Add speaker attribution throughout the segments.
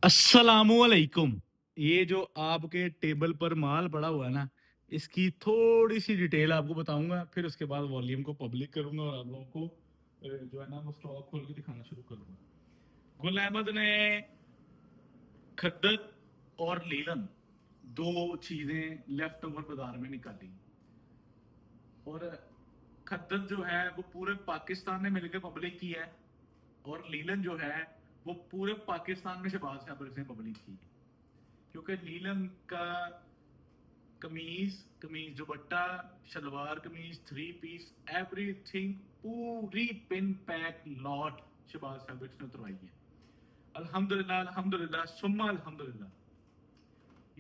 Speaker 1: अस्सलामुअलैकुम। ये जो आपके टेबल पर माल पड़ा हुआ है ना, इसकी थोड़ी सी डिटेल आपको बताऊंगा, फिर उसके बाद वॉल्यूम को पब्लिक करूंगा और आप लोगों को जो है ना वो स्टॉक खोल के दिखाना शुरू करूंगा। गुल अहमद ने खद्दर और लीलन दो चीजें लेफ्ट ओवर बाजार में निकाली। और खद्दर जो है वो पूरे पाकिस्तान ने मिलकर पब्लिक की है, और लीलन जो है वो पूरे पाकिस्तान में शहबाज फैब्रिक्स ने पब्लिक की है। क्योंकि नीलम का कमीज कमीज dupatta shalwar kameez three piece everything पूरी pin pack lot Shahbaz fabrics ने उतरवाई है। अल्हम्दुलिल्लाह अल्हम्दुलिल्लाह सुम्मा अल्हम्दुलिल्लाह।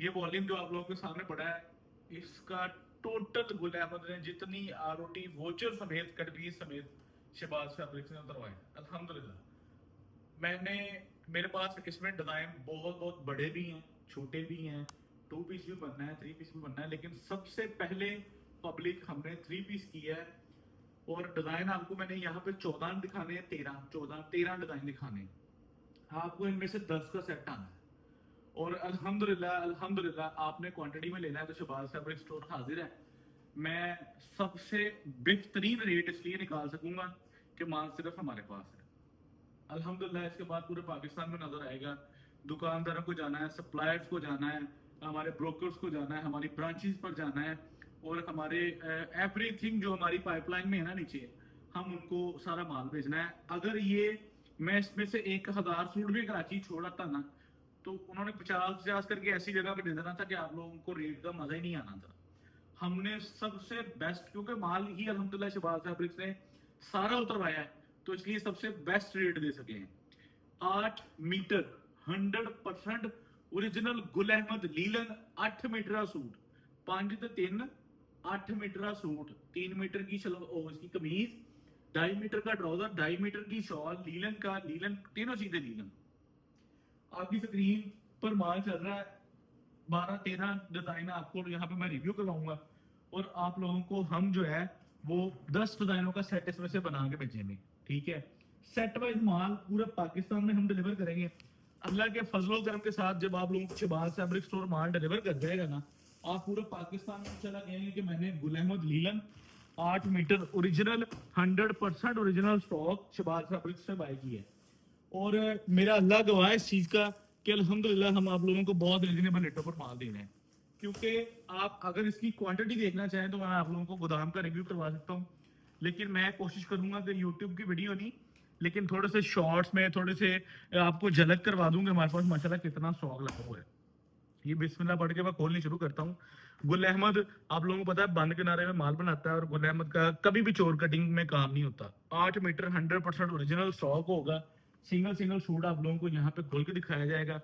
Speaker 1: ये वॉल्यूम जो आप लोगों के सामने पड़ा है, इसका टोटल गुल अहमद ने जितनी आरओटी वोचर समेत कटबीज समेत शहबाज फैब्रिक्स ने उतरवाए अल्हम्दुलिल्लाह। मैंने मेरे पास इसमें डिजाइन बहुत बहुत बड़े भी हैं, छोटे भी हैं, टू पीस भी बनना है, थ्री पीस भी बनना है, लेकिन सबसे पहले पब्लिक हमने थ्री पीस की है। और डिजाइन आपको मैंने यहाँ पे 14 दिखाने हैं, 13 डिजाइन दिखाने हैं। आपको इनमें से 10 का सेट आना है। और अल्हम्दुलिल्लाह अल्हम्दुलिल्लाह आपने क्वांटिटी में लेना है तो शहबाज फैब्रिक स्टोर हाजिर है। मैं सबसे बेहतरीन रेट इसलिए निकाल सकूंगा कि माल सिर्फ हमारे पास है। अल्हम्दुलिल्लाह इसके बाद पूरे पाकिस्तान में नजर आएगा। दुकानदारों को जाना है, सप्लायर्स को जाना है, हमारे ब्रोकर्स को जाना है, हमारी ब्रांचेस पर जाना है, और हमारे एवरीथिंग जो हमारी पाइपलाइन में है ना नीचे, हम उनको सारा माल भेजना है। अगर ये मैं इसमें से 1000 सूट भी कराची छोड़ा था ना, तो उन्होंने 50-50 करके ऐसी जगह पे दे देना था कि आप लोगों को रेट का मजा ही नहीं आना था। हमने सबसे बेस्ट, क्योंकि माल ही अल्हम्दुलिल्लाह शहबाज फैब्रिक्स ने सारा उतरवाया है, तो इसलिए सबसे बेस्ट रेट दे सके हैं। 8 मीटर 100% ओरिजिनल गुल अहमद लीलन 8 मीटर का सूट, 5 ते 3 8 मीटर का सूट, 3 मीटर की इसकी कमीज, 2.5 मीटर का ट्राउजर, 2.5 मीटर की शॉल, लीलन का, लीलन तीनों चीजें लीलन। आपकी स्क्रीन पर माल चल रहा है, 12-13 डिजाइन आपको यहाँ पे मैं रिव्यू करवाऊंगा, और आप लोगों को हम जो है वो 10 डिजाइनों का सेट इसमें से बना के भेजेंगे। ठीक है, सेट वाइज माल पूरे पाकिस्तान में हम डिलीवर करेंगे। अल्लाह के फजलो करम के साथ जब आप लोगों को शहबाज फैब्रिक स्टोर माल डिलीवर कर देगा ना, आप पूरे पाकिस्तान में चला कहेंगे कि मैंने गुल अहमद लीलन 8 meter original 100% original stock Shahbaz fabric से बाय की है। और मेरा अल्लाह गवाह है इस चीज का कि अल्हम्दुलिल्लाह हम आप लोगों को बहुत रीजनेबल रेटों पर माल दे रहे हैं। क्योंकि आप अगर इसकी क्वांटिटी देखना चाहें तो मैं आप लोगों को गोदाम का रिव्यू करवा सकता हूँ, लेकिन मैं कोशिश करूंगा कि यूट्यूब की वीडियो नहीं, लेकिन थोड़े से शॉर्ट्स में थोड़े से आपको झलक करवा दूंगा हमारे पास माशाल्लाह कितना स्टॉक लगा हुआ है। ये बिस्मिल्लाह पढ़ के मैं खोलनी शुरू करता हूँ। गुल अहमद आप लोगों को पता है बंद किनारे में माल बनाता है, और गुल अहमद का कभी भी चोर कटिंग में काम नहीं होता। 8 मीटर 100% ओरिजिनल स्टॉक होगा। सिंगल सिंगल शूट आप लोगों को यहाँ पे खोल के दिखाया जाएगा,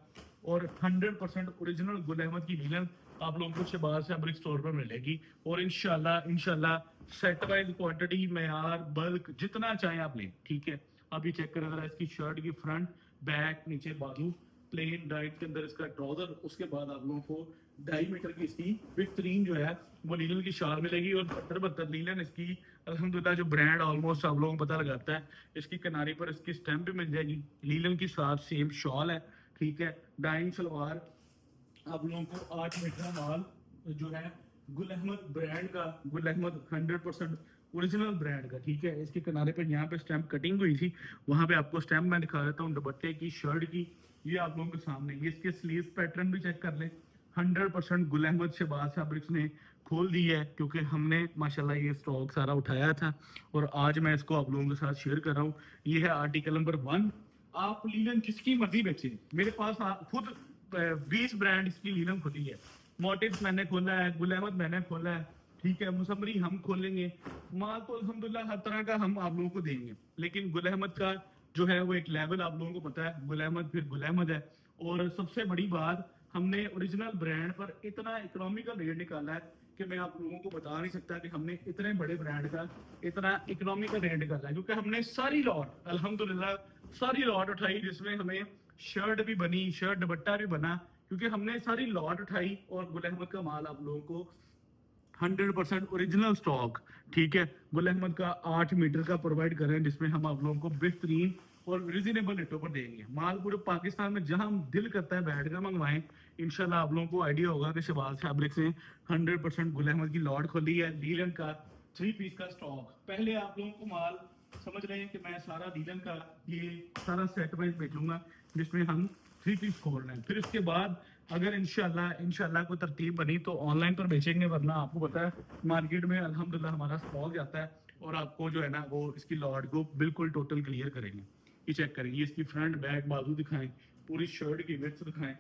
Speaker 1: और 100% ओरिजिनल गुल अहमद की लीलन आप लोगों को शहबाज फैब्रिक स्टोर पर मिलेगी। और इंशाल्लाह इंशाल्लाह सेट वाइज क्वांटिटी मैार बल्क जितना चाहे आप लें। ठीक है, आप ये चेक करें जरा इसकी शर्ट की फ्रंट बैक नीचे बाजू, प्लेन डाइट के अंदर इसका ट्राउजर, उसके बाद आप लोगों को 2.5 मीटर की इसकी बेहतरीन जो है वो लीलन की शाल मिलेगी, और 72 लीलन इसकी अल्हम्दुलिल्लाह जो ब्रांड ऑलमोस्ट आप लोगों को पता लगाता है। इसकी किनारी पर इसकी स्टैंप भी मिल जाएगी, लीलन की साथ सेम शॉल है। ठीक है, डाइंग शलवार आप लोगों को 8 मीटर माल जो है गुल अहमद ब्रांड का, गुल अहमद 100% ओरिजिनल ब्रांड का। ठीक है, इसके किनारे पे यहाँ पे स्टैंप कटिंग हुई थी, वहां पे आपको स्टैंप मैं दिखा देता हूँ दुपट्टे की, शर्ट की, ये आप लोगों के सामने। ये इसके स्लीव पैटर्न भी चेक कर लें, 100% गुल अहमद शहबाज फैब्रिक्स ने खोल दी है, क्योंकि हमने माशाल्लाह ये स्टॉक सारा उठाया था, और आज मैं इसको आप लोगों के साथ शेयर कर रहा हूँ। ये है आर्टिकल नंबर 1। आप लीलन किसकी मर्जी बेचे, मेरे पास खुद 20 ब्रांड इसकी लीलन खुली है। मोटिव्स मैंने खोला है, गुल अहमद मैंने खोला है। ठीक है, मुसम्मरी हम खोलेंगे। माल तो अल्हम्दुलिल्लाह हर तरह का हम आप लोगों को देंगे, लेकिन गुल अहमद का जो है वो एक लेवल आप लोगों को पता है, गुल अहमद फिर गुल अहमद है। और सबसे बड़ी बात, हमने ओरिजिनल ब्रांड पर इतना इकोनॉमिकल रेट निकाला है कि मैं आप लोगों को बता नहीं सकता कि हमने इतने बड़े ब्रांड का इतना इकोनॉमिकल रेट निकाला है, क्योंकि हमने सारी लॉट अल्हम्दुलिल्लाह सारी लॉट उठाई, जिसमें हमें शर्ट भी बनी, शर्ट दुपट्टा भी बना, क्योंकि हमने सारी लॉट उठाई। और गुल अहमद का माल आप लोगों को 100% ओरिजिनल स्टॉक, ठीक है, गुल अहमद का 8 मीटर का प्रोवाइड कर रहे हैं, जिसमें हम आप लोगों को बेहतरीन और रिजनेबल रेटों पर देंगे। माल पूरे पाकिस्तान में जहां दिल करता है बैठ कर मंगवाएं। इंशाल्लाह आप लोगों को आइडिया होगा कि शहबाज फैब्रिक से 100% गुल अहमद की लॉट खोली है। लीलन का 3 पीस का स्टॉक, पहले आप लोगों को माल समझ रहे हैं कि मैं सारा लीलन का ये सारा सेट वाइज भेजूंगा जिसमें हम 3 पीस खोल रहे हैं। फिर उसके बाद अगर इंशाल्लाह कोई तरतीब बनी तो ऑनलाइन पर बेचेंगे, वरना आपको पता है मार्केट में अल्हम्दुलिल्लाह हमारा स्टॉक जाता है और आपको जो है ना वो इसकी लॉट को बिल्कुल टोटल क्लियर करेंगे। ये चेक करेंगे, इसकी फ्रंट बैक बाजू दिखाएं, पूरी शर्ट की विड्थ दिखाएं।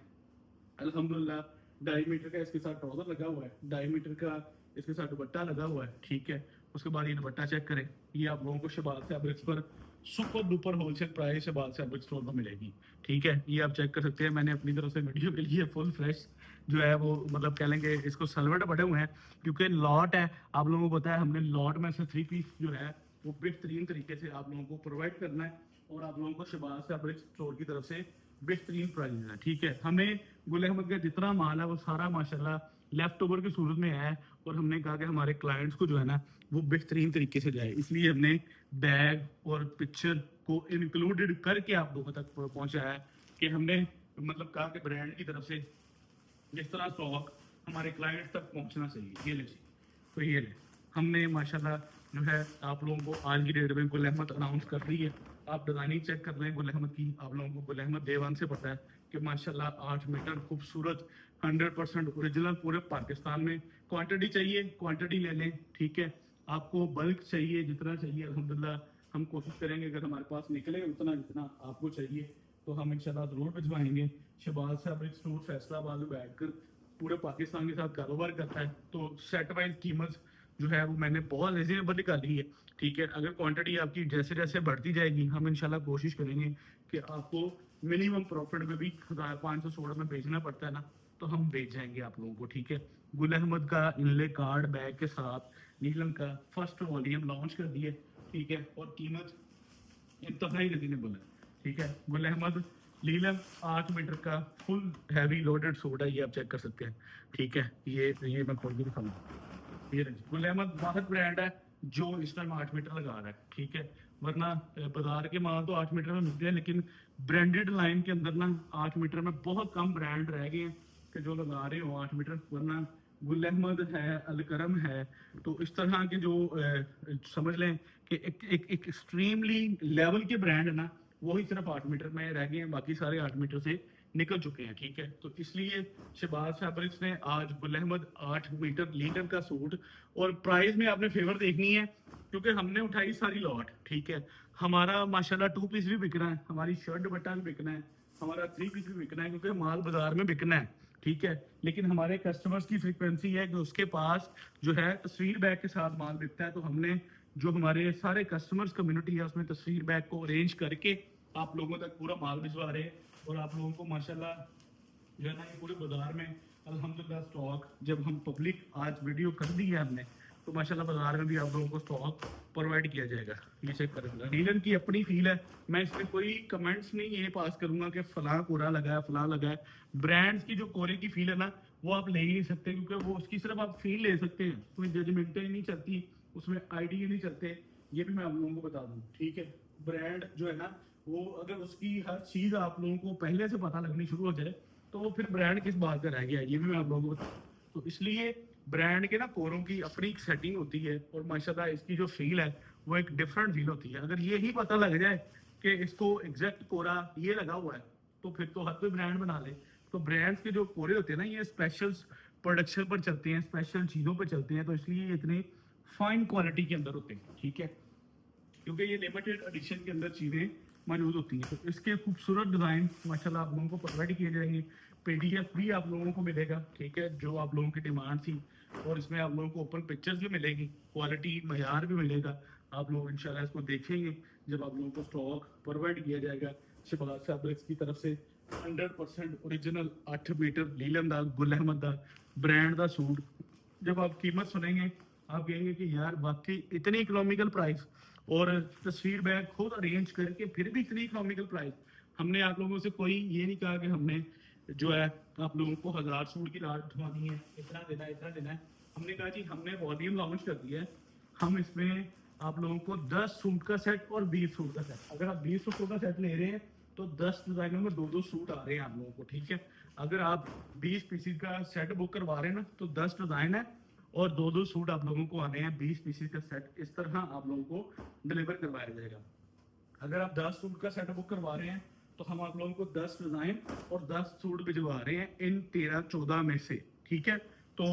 Speaker 1: अल्हम्दुलिल्लाह 2.5 मीटर का इसके साथ ट्राउजर लगा हुआ है, 2.5 मीटर का इसके साथ दुपट्टा लगा हुआ है, ठीक है। उसके बाद ये दुपट्टा चेक करें, ये आप लोगों को शहबाज फैब्रिक्स पर super duper wholesale price Shahbaz fabric store पर मिलेगी, ठीक है। ये आप चेक कर सकते हैं, मैंने अपनी तरफ से वीडियो के लिए फुल फ्रेश जो है वो मतलब कह लेंगे इसको सलवट पड़े हुए हैं क्योंकि लॉट है। आप लोगों को पता है हमने लॉट में से 3 पीस जो है वो बेहतरीन तरीके से आप लोगों को प्रोवाइड करना है और आप लोगों को शहबाज फैब्रिक स्टोर की तरफ से बेहतरीन प्राइस है, ठीक है। हमें गुल अहमद का जितना माल है वो सारा माशाल्लाह लेफ्ट ओवर की सूरत में है और हमने कहा कि हमारे क्लाइंट्स को जो है ना वो बेहतरीन तरीके से जाए, इसलिए हमने बैग और पिक्चर को इंक्लूडेड करके आप लोगों तक पहुंचाया है कि हमने मतलब कहा कि ब्रांड की तरफ से जिस तरह स्टॉक हमारे क्लाइंट्स तक पहुंचना चाहिए। ये ले जी, तो ये ले हमने माशाल्लाह जो है आप लोगों को आज की डेट में गुल अहमद अनाउंस कर दी है। आप डिजाइनिंग चेक कर रहे हैं गुल अहमद की, आप लोगों को गुल अहमद डे वन से पता है कि माशाल्लाह 8 मीटर खूबसूरत 100% ओरिजिनल पूरे पाकिस्तान में। क्वांटिटी चाहिए क्वांटिटी ले लें, ठीक है। आपको बल्क चाहिए जितना चाहिए अल्हम्दुलिल्लाह हम कोशिश करेंगे अगर हमारे पास निकले उतना जितना आपको चाहिए तो हम इंशाल्लाह जरूर भिजवाएंगे। शहबाज फैब्रिक स्टोर फैसलाबाद में बैठकर पूरे पाकिस्तान के साथ कारोबार करता है, तो सेट वाइज कीमत जो है वो मैंने बहुत रिजनेबल निकाली है, ठीक है। अगर क्वांटिटी आपकी जैसे जैसे बढ़ती जाएगी हम इंशाल्लाह कोशिश करेंगे कि आपको मिनिमम प्रॉफिट में भी 1516 में बेचना पड़ता है ना तो हम बेच जाएंगे आप लोगों को, ठीक है। गुल अहमद का इनले कार्ड बैग के साथ नीलम का फर्स्ट वॉल्यूम लॉन्च कर दिए, ठीक है। और कीमत इंतहाई रिजनेबल है, ठीक है। गुल अहमद लीलन 8 मीटर का फुल हैवी लोडेड सूट है, ये आप चेक कर सकते हैं, ठीक है। ये मैं खोल के दिखाऊंगा। ये रही गुल अहमद वाहिद ब्रांड है जो इस टाइम 8 मीटर लगा रहा है, ठीक है। वरना बाजार के माल तो 8 मीटर में मिलते हैं लेकिन ब्रांडेड लाइन के अंदर ना 8 मीटर में बहुत कम ब्रांड रह गए हैं कि जो लगा रहे हो 8 मीटर। वरना गुल अहमद है, अलकरम है, तो इस तरह के जो समझ लें कि एक एक्सट्रीमली लेवल के ब्रांड है ना वही सिर्फ 8 मीटर में रह गए हैं, बाकी सारे 8 मीटर से निकल चुके हैं, ठीक है। तो इसलिए शहबाज फैब्रिक्स ने आज गुल अहमद 8 मीटर लीटर का सूट और प्राइस में आपने फेवर देखनी है क्योंकि हमने उठाई सारी लॉट, ठीक है। हमारा माशाल्लाह 2 पीस भी बिकना है, हमारी शर्ट दुपट्टा भी बिकना है, हमारा 3 पीस भी बिकना है क्योंकि माल बाजार में बिकना है, ठीक है। लेकिन हमारे कस्टमर्स की फ्रिक्वेंसी है कि उसके पास जो है तस्वीर बैग के साथ माल बिकता है, तो हमने जो हमारे सारे कस्टमर्स कम्युनिटी है उसमें तस्वीर बैग को अरेंज करके आप लोगों तक पूरा माल भिजवा रहे हैं और आप लोगों को माशाल्लाह जो है ना ये पूरे बाजार में अल्हम्दुलिल्लाह स्टॉक जब हम पब्लिक आज वीडियो कर दी है हमने तो माशाल्लाह बाजार में भी आप लोगों को स्टॉक प्रोवाइड किया जाएगा। ये चेक करेंगे, नीलन की अपनी फील है, मैं इसमें कोई कमेंट्स नहीं ये पास करूंगा कि फलां कोरा लगा है फलां लगा है। ब्रांड्स की जो कोरे की फील है ना वो आप ले ही नहीं सकते क्योंकि वो उसकी सिर्फ आप फील ले सकते हैं, उसमें जजमेंटें नहीं चलती, उसमें आइडिया नहीं चलते, ये भी मैं आप लोगों को बता दूं, ठीक है। ब्रांड जो है ना वो अगर उसकी हर चीज आप लोगों को पहले से पता लगनी शुरू हो जाए तो फिर ब्रांड किस बात का रह गया, ये भी मैं आप लोगों को बताऊं। तो इसलिए ब्रांड के ना कोरों की अपनी एक सेटिंग होती है और माशाल्लाह इसकी जो फील है वो एक डिफरेंट फील होती है। अगर ये ही पता लग जाए कि इसको एग्जैक्ट कोरा ये लगा हुआ है तो फिर तो हर कोई ब्रांड बना ले। तो ब्रांड्स के जो कोरे होते हैं ना ये स्पेशल प्रोडक्शन पर चलते हैं, स्पेशल चीज़ों पर चलते हैं, तो इसलिए ये इतने फाइन क्वालिटी के अंदर होते हैं, ठीक है। क्योंकि ये लिमिटेड एडिशन के अंदर चीज़ें मौजूद होती हैं, तो इसके खूबसूरत डिज़ाइन माशाल्लाह आप लोगों को प्रोवाइड किए जाएंगे। PDF भी आप लोगों को मिलेगा, ठीक है, जो आप लोगों की डिमांड थी, और इसमें आप लोगों को ओपन पिक्चर्स भी मिलेंगी, क्वालिटी मयार भी मिलेगा। आप लोग इंशाल्लाह इसको देखेंगे जब आप लोगों को स्टॉक प्रोवाइड किया जाएगा शहबाज फैब्रिक्स की तरफ से 100% ओरिजिनल 8 मीटर लीलन दा गुल अहमद दा ब्रांड का सूट। जब आप कीमत सुनेंगे आप कहेंगे कि यार वाकई इतनी इकोनॉमिकल प्राइस और तस्वीर बैग खुद अरेंज करके फिर भी इतनी इकोनॉमिकल प्राइस। हमने आप लोगों से कोई ये नहीं कहा कि हमने जो है आप लोगों को 1000 सूट की लाट उठवानी है, इतना देना है, इतना देना है। हमने कहा जी हमने वॉल्यूम लॉन्च कर दिया है, हम इसमें आप लोगों को 10 सूट का सेट और 20 सूट का सेट। अगर आप 20 सूटों का सेट ले रहे हैं तो 10 डिजाइनों में 2-2 सूट आ रहे हैं आप लोगों को, ठीक है। अगर आप 20 पीसीज का सेट बुक करवा रहे हैं ना तो 10 डिजाइन है और 2-2 सूट आप लोगों को आने हैं 20 पीसीज का सेट। इस तरह आप लोगों को डिलीवर करवाया जाएगा। अगर आप 10 सूट का सेट बुक करवा रहे हैं तो हम आप लोगों को 10 डिजाइन और 10 सूट भिजवा रहे हैं इन 13-14 में से, ठीक है। तो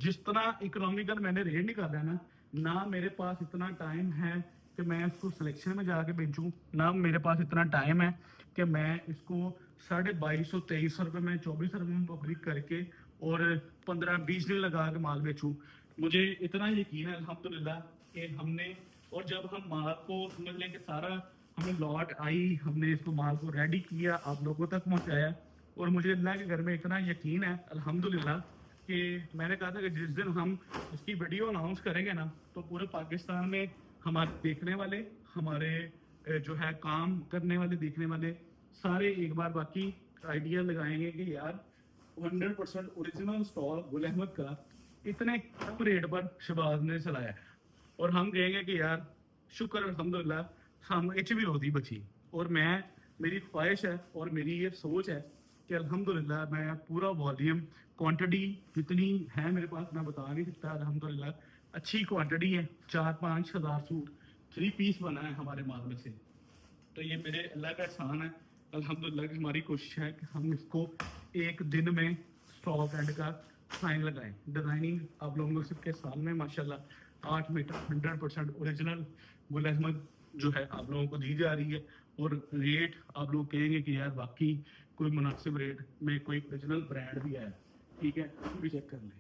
Speaker 1: जिस तरह इकोनॉमिकल मैंने रेट निकाला है ना मेरे पास इतना टाइम है कि मैं इसको सिलेक्शन में जाके बेचूं, ना मेरे पास इतना टाइम है कि मैं इसको 2250-2300 रुपये में 24 रुपये में पब्लिक करके और 15-20 दिन लगा के माल बेचूं। मुझे इतना यकीन है अल्हम्दुलिल्लाह कि हमने, और जब हम माल को समझ लें कि सारा हमें लॉट आई, हमने इसको माल को रेडी किया, आप लोगों तक पहुंचाया, और मुझे अल्लाह के घर में इतना यकीन है अल्हम्दुलिल्लाह कि मैंने कहा था कि जिस दिन हम इसकी वीडियो अनाउंस करेंगे ना तो पूरे पाकिस्तान में हमारे देखने वाले, हमारे जो है काम करने वाले देखने वाले सारे एक बार बाकी आइडिया लगाएंगे कि यार 100% ओरिजिनल स्टॉक गुल अहमद का इतने कम रेट पर शहबाज ने चलाया है, और हम कहेंगे कि यार शुक्र अल्हम्दुलिल्लाह सानू एच भी रोजी बची। और मैं, मेरी ख्वाहिश है और मेरी ये सोच है कि अल्हम्दुलिल्लाह मैं पूरा वॉल्यूम क्वांटिटी जितनी है मेरे पास मैं बता नहीं सकता, अल्हम्दुलिल्लाह अच्छी क्वांटिटी है। 4-5 हज़ार सूट 3 पीस बना है हमारे माल में से। तो ये मेरे अल्लाह का एहसान है अल्हम्दुलिल्लाह की हमारी कोशिश है कि हम इसको एक दिन में स्टॉक एंड का साइन लगाएं। डिजाइनिंग आप लोगों के सामने माशाल्लाह 8 मीटर 100% ओरिजिनल गुल अहमद जो है आप लोगों को दी जा रही है। और रेट आप लोग कहेंगे कि यार बाकी कोई मुनासिब रेट में कोई ओरिजिनल ब्रांड भी है, ठीक है, भी चेक कर लें।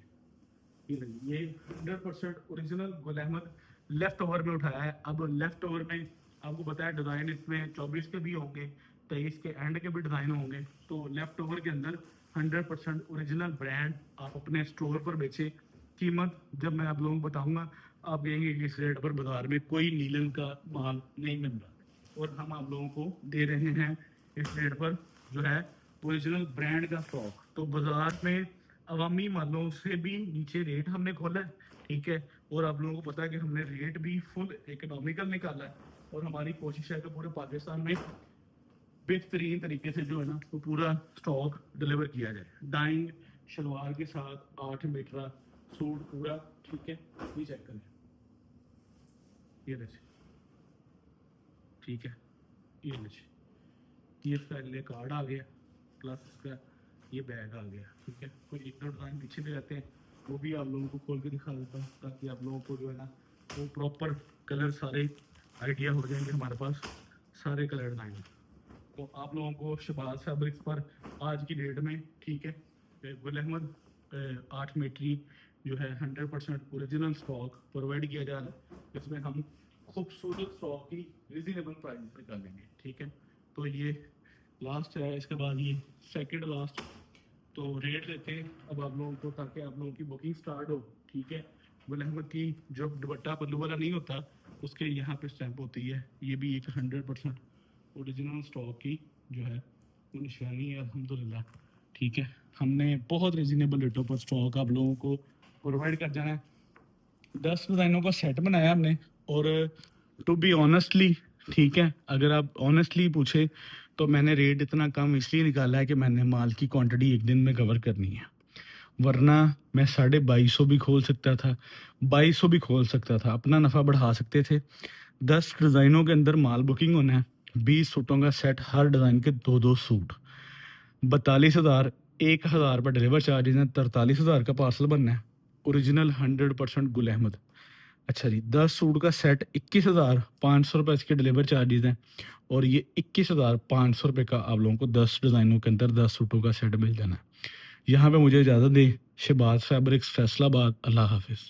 Speaker 1: ये 100% original Gul Ahmed left over में उठाया है। अब लेफ्ट ओवर में आपको पता है डिज़ाइन इसमें 24 के भी होंगे, 23 के एंड के भी डिज़ाइन होंगे। तो लेफ्ट ओवर के अंदर 100% ओरिजिनल ब्रांड आप अपने स्टोर पर बेचें। कीमत जब मैं आप लोगों को बताऊंगा आप कहेंगे कि इस रेट पर बाजार में कोई नीलन का माल नहीं मिल रहा, और हम आप लोगों को दे रहे हैं इस रेट पर जो है ओरिजिनल ब्रांड का स्टॉक। तो बाजार में अवामी मालों से भी नीचे रेट हमने खोला है, ठीक है। और आप लोगों को पता है कि हमने रेट भी फुल इकोनॉमिकल निकाला है, और हमारी कोशिश है कि पूरे पाकिस्तान में बेहतरीन तरीके से जो है ना वो पूरा स्टॉक डिलीवर किया जाए। डाइंग शलवार के साथ 8 मीटर सूट पूरा, ठीक है। ये चेक करें, ये देखिए, ठीक है, ये देखिए, ये इसका लिए कार्ड आ गया प्लस इसका ये बैग आ गया, ठीक है। कोई एक दो डिज़ाइन पीछे भी रहते हैं वो भी आप लोगों को खोल के दिखा देता हूँ ताकि आप लोगों को जो है ना वो प्रॉपर कलर सारे आइडिया हो जाएंगे हमारे पास सारे कलर डिज़ाइन। तो आप लोगों को शहबाज फैब्रिक्स पर आज की डेट में, ठीक है, गुल अहमद 8 मीटरी जो है 100% ओरिजिनल स्टॉक प्रोवाइड किया जा रहा है, जिसमें हम खूबसूरत स्टॉक की रिजनेबल प्राइस निकालेंगे, ठीक है। तो ये लास्ट है, इसके बाद ये सेकंड लास्ट। तो रेट देते हैं अब आप लोगों को ताकि आप लोगों की बुकिंग स्टार्ट हो, ठीक है। गुल अहमद की जो दुपट्टा पल्लू वाला नहीं होता उसके यहाँ पे स्टैंप होती है, ये भी एक 100% ओरिजिनल स्टॉक की जो है वो निशानी है अल्हम्दुलिल्लाह, ठीक है। हमने बहुत रिजनेबल रेटों पर स्टॉक आप लोगों को प्रोवाइड कर जाना है। 10 डिज़ाइनों का सेट बनाया हमने, और टू बी ऑनेस्टली, ठीक है, अगर आप ऑनेस्टली पूछे तो मैंने रेट इतना कम इसलिए निकाला है कि मैंने माल की क्वांटिटी एक दिन में कवर करनी है, वरना मैं 2250 भी खोल सकता था, 2200 भी खोल सकता था, अपना नफ़ा बढ़ा सकते थे। 10 डिज़ाइनों के अंदर माल बुकिंग होना है, 20 सूटों का सेट, हर डिज़ाइन के 2-2 सूट, 42,000, 1,000 पर डिलीवर चार्जेज हैं, 43,000 का पार्सल बनना है, ओरिजिनल 100% गुल अहमद। अच्छा जी, 10 सूट का सेट 21,500 रुपये इसके डिलीवर चार्जेज हैं, और ये 21,500 रुपये का आप लोगों को 10 डिज़ाइनों के अंदर 10 सूटों का सेट मिल जाना है। यहाँ पे मुझे इजाज़त दें। शहबाज फैब्रिक्स, फैसलाबाद। अल्लाह हाफिज़।